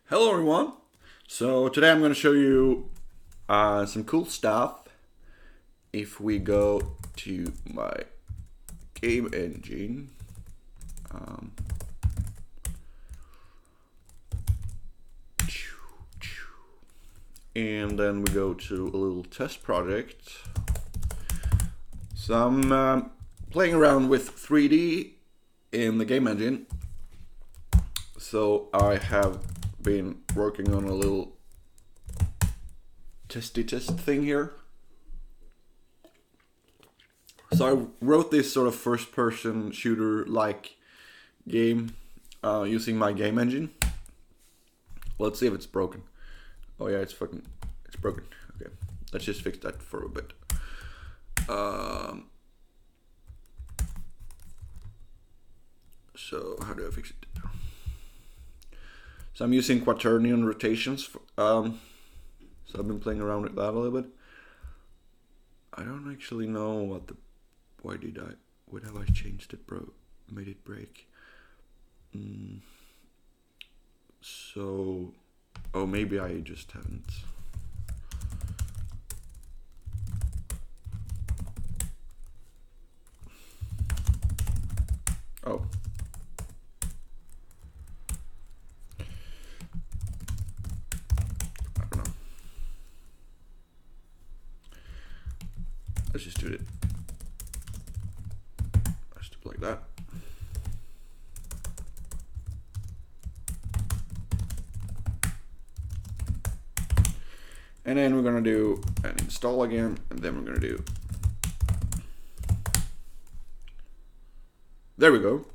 Hello everyone! So today I'm going to show you some cool stuff. If we go to my game engine, um, and then we go to a little test project. So I'm playing around with 3D in the game engine. So I have been working on a little testy test thing here. So I wrote this sort of first person shooter like game using my game engine. Let's see if it's broken. Oh yeah, it's broken. Okay, let's just fix that for a bit. So how do I fix it? So I'm using quaternion rotations. So I've been playing around with that a little bit. I don't actually know why have I changed it, made it break? So, oh, maybe I just haven't. Oh. I don't know. Let's just do it. Let's do it like that. And then we're gonna do an install again, and then we're gonna do. There we go.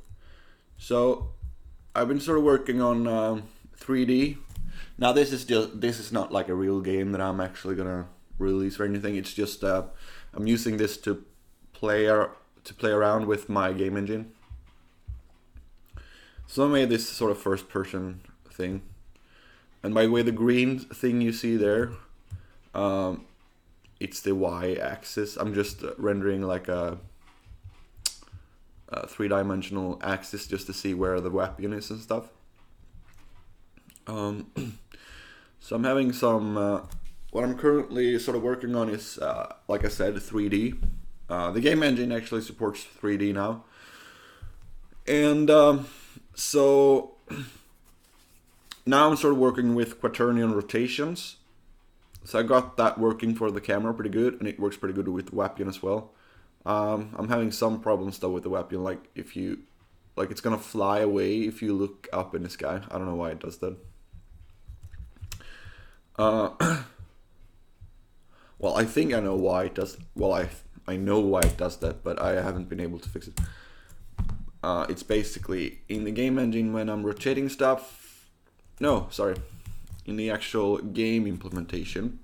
So I've been sort of working on 3D. Now this is not like a real game that I'm actually gonna release or anything. It's just I'm using this to play around with my game engine. So I made this sort of first person thing, and by the way, the green thing you see there, it's the y-axis. I'm just rendering like a three-dimensional axis just to see where the weapon is and stuff. So I'm having some. What I'm currently sort of working on is, like I said, 3D. The game engine actually supports 3D now, and so now I'm sort of working with quaternion rotations. So I got that working for the camera pretty good, and it works pretty good with the weapon as well. I'm having some problems though with the weapon, like it's gonna fly away if you look up in the sky. I don't know why it does that. Well, I think I know why it does. Well, I know why it does that, but I haven't been able to fix it. It's basically in the game engine when I'm rotating stuff. No, sorry, in the actual game implementation.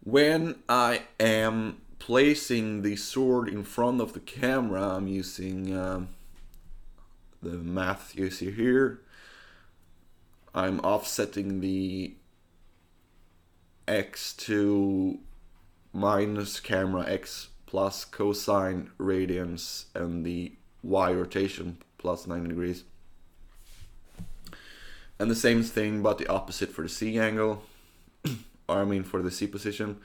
When I am placing the sword in front of the camera, I'm using the math you see here. I'm offsetting the x to minus camera x plus cosine radians and the y rotation plus 90 degrees. And the same thing but the opposite for the C angle, or I mean for the C position.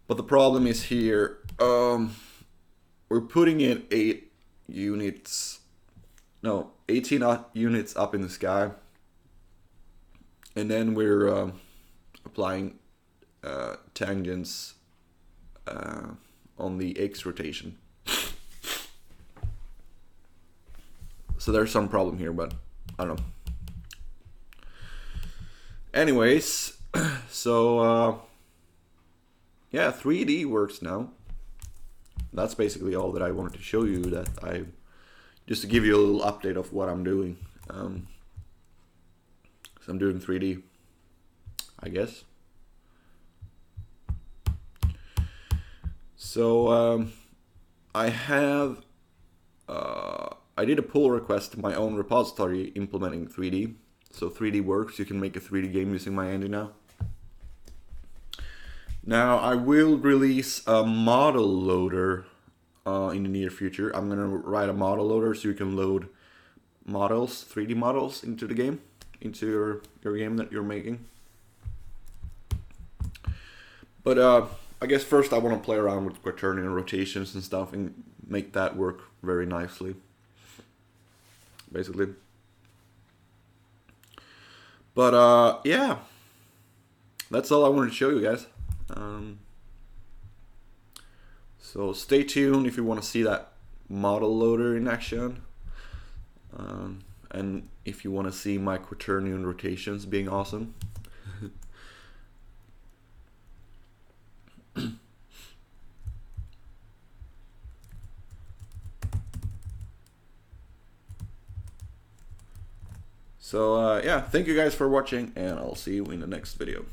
But the problem is here, we're putting in 18 units up in the sky, and then we're applying tangents on the X rotation. So there's some problem here, but I don't know. Anyways, so yeah, 3D works now. That's basically all that I wanted to show you. Just to give you a little update of what I'm doing. So I'm doing 3D, I guess. So I did a pull request to my own repository implementing 3D. So 3D works. You can make a 3D game using my engine now. Now I will release a model loader in the near future. I'm gonna write a model loader so you can load models, 3D models into the game, into your game that you're making. But I guess first I want to play around with quaternion rotations and stuff and make that work very nicely, basically. But yeah, that's all I wanted to show you guys. So stay tuned if you want to see that model loader in action. And if you want to see my quaternion rotations being awesome. So yeah, thank you guys for watching, and I'll see you in the next video.